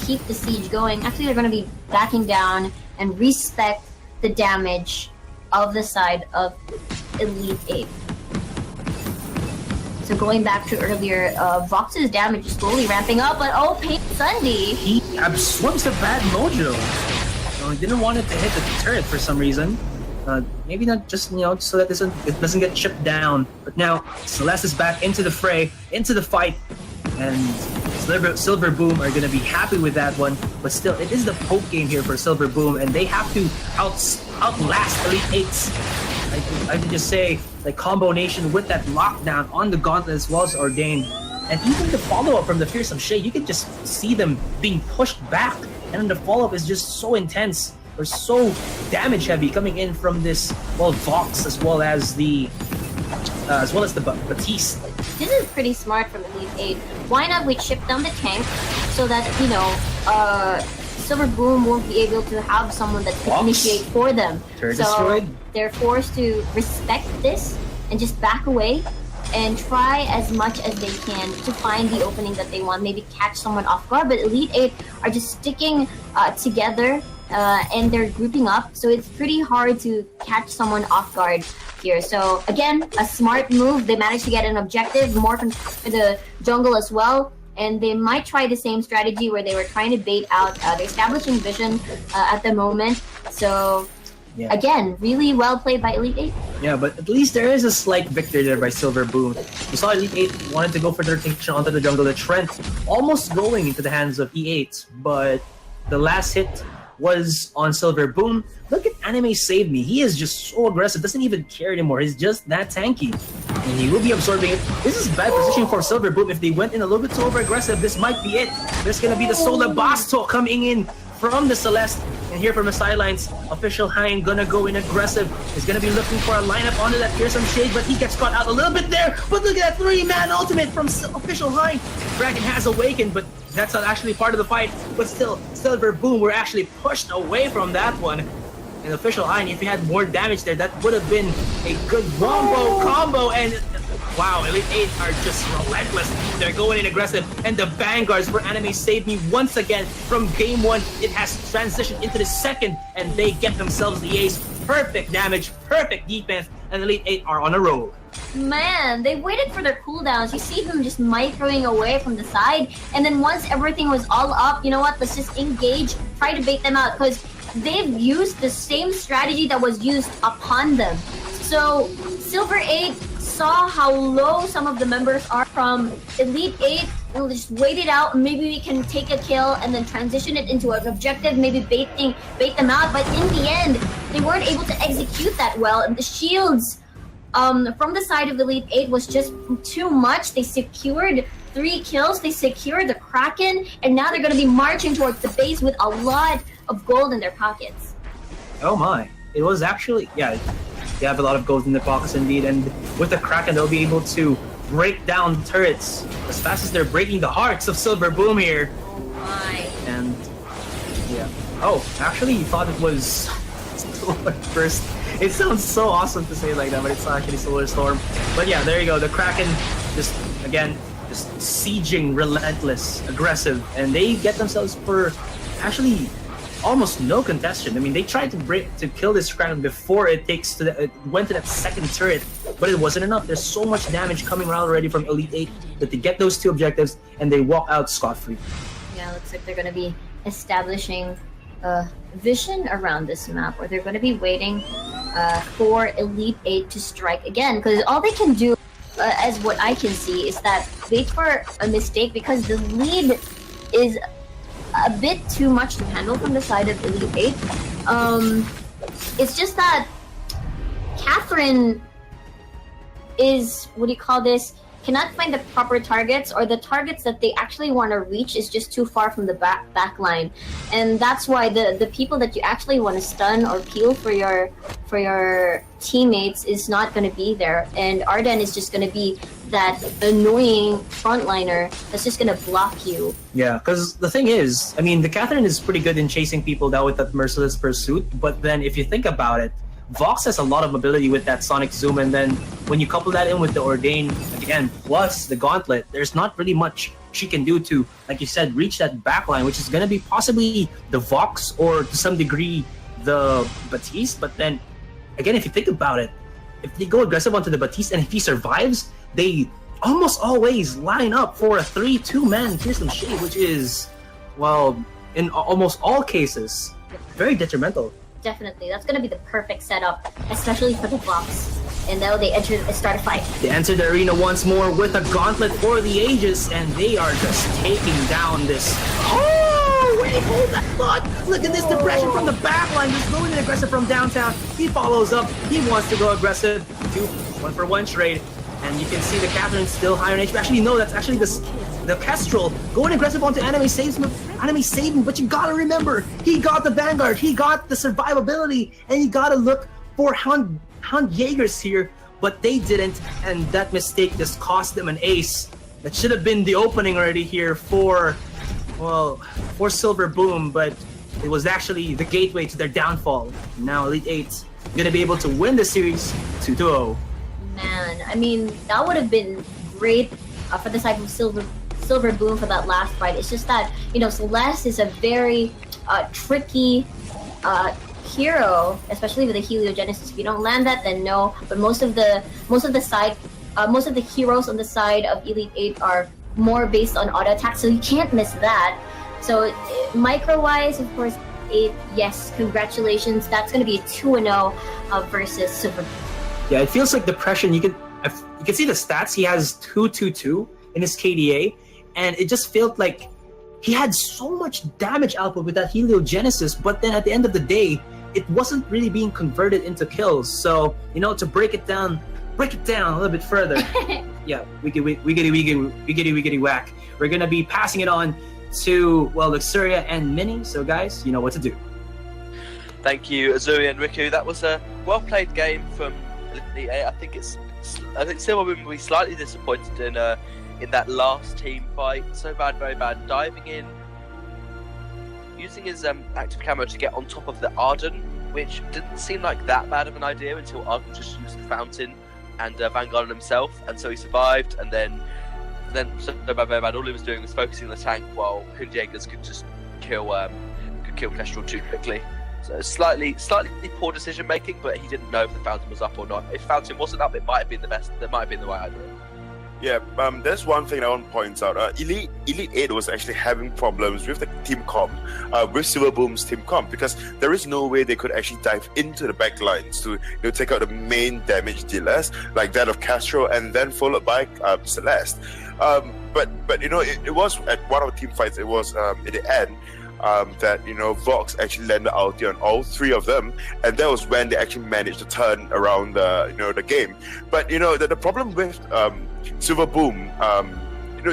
keep the siege going. Actually, they're going to be backing down and respect the damage of the side of Elite 8. So going back to earlier, Vox's damage is slowly ramping up, but Pain Sunday, he absorbs the bad mojo. He didn't want it to hit the turret for some reason. Maybe not just, so that it doesn't get chipped down. But now, Celeste is back into the fray, into the fight, and Silver Boom are going to be happy with that one. But still, it is the poke game here for Silver Boom, and they have to outlast Elite 8s. I can just say, like, combination with that lockdown on the gauntlet as well as Ordained. And even the follow-up from the Fearsome Shade, you can just see them being pushed back. And then the follow-up is just so intense, or so damage heavy coming in from this, Vox as well as the Batiste. This is pretty smart from Elite 8. Why not we chip down the tank so that, Silver Boom won't be able to have someone that can initiate for them. Turret destroyed. They're forced to respect this and just back away and try as much as they can to find the opening that they want, maybe catch someone off guard. But Elite 8 are just sticking together and they're grouping up, so it's pretty hard to catch someone off guard here. So again, a smart move. They managed to get an objective, more for the jungle as well, and they might try the same strategy where they were trying to bait out. They're establishing vision at the moment. So again, really well played by Elite 8. Yeah, but at least there is a slight victory there by Silver Boom. We saw Elite 8 wanted to go for their rotation onto the jungle. The Trent almost going into the hands of E8, but the last hit was on Silver Boom. Look at Anime Save Me. He is just so aggressive. Doesn't even care anymore. He's just that tanky. And he will be absorbing it. This is bad position for Silver Boom. If they went in a little bit too over-aggressive, this might be it. There's gonna be the Solar Basto coming in from the Celeste. And here from the sidelines, Official Hein gonna go in aggressive. He's gonna be looking for a lineup onto that fearsome shade, but he gets caught out a little bit there. But look at that 3-man ultimate from Official Hein. Kraken has awakened, but that's not actually part of the fight. But still, Silver Boom were actually pushed away from that one. And Official Hein, if he had more damage there, that would have been a good wombo combo. And wow, Elite 8 are just relentless. They're going in aggressive. And the Vanguards for Anime Save Me once again from game 1. It has transitioned into the second, and they get themselves the ace. Perfect damage, perfect defense, and Elite 8 are on a roll. Man, they waited for their cooldowns. You see them just microing away from the side, and then once everything was all up, you know what? Let's just engage, try to bait them out, because they've used the same strategy that was used upon them. So Silver 8 saw how low some of the members are from Elite 8. We'll just wait it out. Maybe we can take a kill and then transition it into an objective, maybe bait them out. But in the end, they weren't able to execute that well. And the shields from the side of Elite 8 was just too much. They secured 3 kills. They secured the Kraken. And now they're going to be marching towards the base with a lot of gold in their pockets. Oh my. It was actually, yeah, they have a lot of gold in their pockets indeed. And with the Kraken, they'll be able to break down turrets as fast as they're breaking the hearts of Silver Boom here. Oh my. And yeah. Oh, actually, you thought it was Solar Burst. It sounds so awesome to say it like that, but it's not actually Solar Storm. But yeah, there you go. The Kraken just, again, just sieging, relentless, aggressive. And they get themselves for actually almost no contestation. I mean, they tried to kill this Kraken before it went to that second turret, but it wasn't enough. There's so much damage coming around already from Elite 8 that they get those 2 objectives and they walk out scot-free. Yeah, looks like they're going to be establishing a vision around this map, where they're going to be waiting for Elite 8 to strike again, because all they can do, as what I can see, is that wait for a mistake, because the lead is a bit too much to handle from the side of Elite 8. It's just that Catherine is, what do you call this, cannot find the proper targets, or the targets that they actually want to reach is just too far from the back line. And that's why the people that you actually want to stun or peel for your teammates is not going to be there. And Arden is just going to be that annoying frontliner that's just going to block you. Yeah, because the thing is, I mean, the Catherine is pretty good in chasing people down with that merciless pursuit, but then if you think about it, Vox has a lot of mobility with that Sonic Zoom, and then when you couple that in with the Ordain, again, plus the Gauntlet, there's not really much she can do to, like you said, reach that backline, which is going to be possibly the Vox or to some degree the Batiste. But then, again, if you think about it, if they go aggressive onto the Batiste and if he survives, they almost always line up for a 3-2-man Fearsome Shade, which is, well, in almost all cases, very detrimental. Definitely, that's going to be the perfect setup, especially for the Vox. And now they start a fight. They enter the arena once more with a Gauntlet for the Aegis, and they are just taking down this. Oh, wait, hold that thought. Look at this depression from the backline, just going in aggressive from downtown. He follows up. He wants to go aggressive. 2-1-for-1 trade. And you can see the Catherine still higher in HP. Actually, no, that's actually the Kestrel going aggressive onto Anime Saving, but you gotta remember, he got the Vanguard, he got the survivability, and you gotta look for Hound Jaegers here, but they didn't, and that mistake just cost them an ace. That should have been the opening already here for Silver Boom, but it was actually the gateway to their downfall. Now Elite 8 gonna be able to win the series 2-0. Man, I mean, that would have been great for the side of Silver Boom for that last fight. It's just that, you know, Celeste is a very tricky hero, especially with the Heliogenesis. If you don't land that, then no. But most of the heroes on the side of Elite 8 are more based on auto attack, so you can't miss that. So micro-wise, of course, 8, yes, congratulations. That's going to be a 2-0 versus Silver Boom. Yeah, it feels like depression. You can see the stats. He has 2-2-2 in his KDA, and it just felt like he had so much damage output with that Heliogenesis, but then at the end of the day, it wasn't really being converted into kills. So, you know, to break it down, break it down a little bit further. Yeah, wiggity whack. We're gonna be passing it on to Luxuria and Minnie. So guys, you know what to do. Thank you, Azuri and Riku. That was a well-played game from Elite 8. I think Silver will be slightly disappointed in that last team fight. So bad, very bad. Diving in, using his active camera to get on top of the Arden, which didn't seem like that bad of an idea until Arden just used the fountain and Vanguard himself, and so he survived. And then so bad, very bad. All he was doing was focusing on the tank while Hundjägers could just kill Kestrel too quickly. So slightly poor decision making, but he didn't know if the fountain was up or not. If fountain wasn't up, it might have been the best. That might have been the right idea. Yeah, there's one thing I want to point out. Elite 8 was actually having problems with the team comp, with Silverboom's team comp, because there is no way they could actually dive into the back lines to take out the main damage dealers, like that of Castro, and then followed by Celeste. But it was at one of the team fights. It was at the end. That Vox actually landed ulti on all three of them, and that was when they actually managed to turn around the game. But the problem with Silverboom,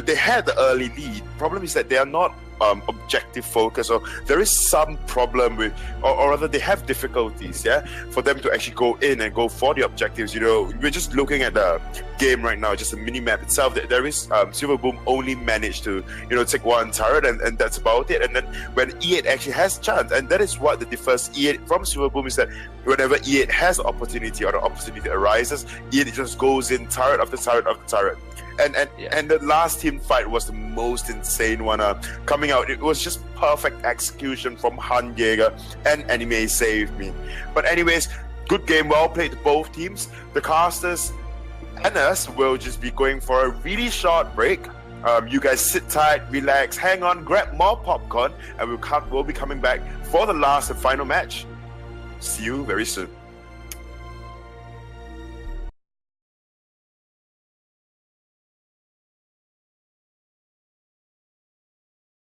they had the early lead. Problem is that they are not objective focused, or there is some problem with, or rather they have difficulties, for them to actually go in and go for the objectives. We're just looking at the game right now, just a mini map itself. There is Silverboom only managed to take one turret, and that's about it. And then when E8 actually has chance, and that is what differs E8 from Silverboom, is that whenever E8 has an opportunity or the opportunity arises, E8 just goes in turret after turret after turret. And the last team fight was the most insane one coming out. It was just perfect execution from Hundjäger, and Anime saved me. But anyways, good game, well played to both teams. The casters and us will just be going for a really short break. You guys sit tight, relax, hang on, grab more popcorn, and we'll be coming back for the last and final match. See you very soon.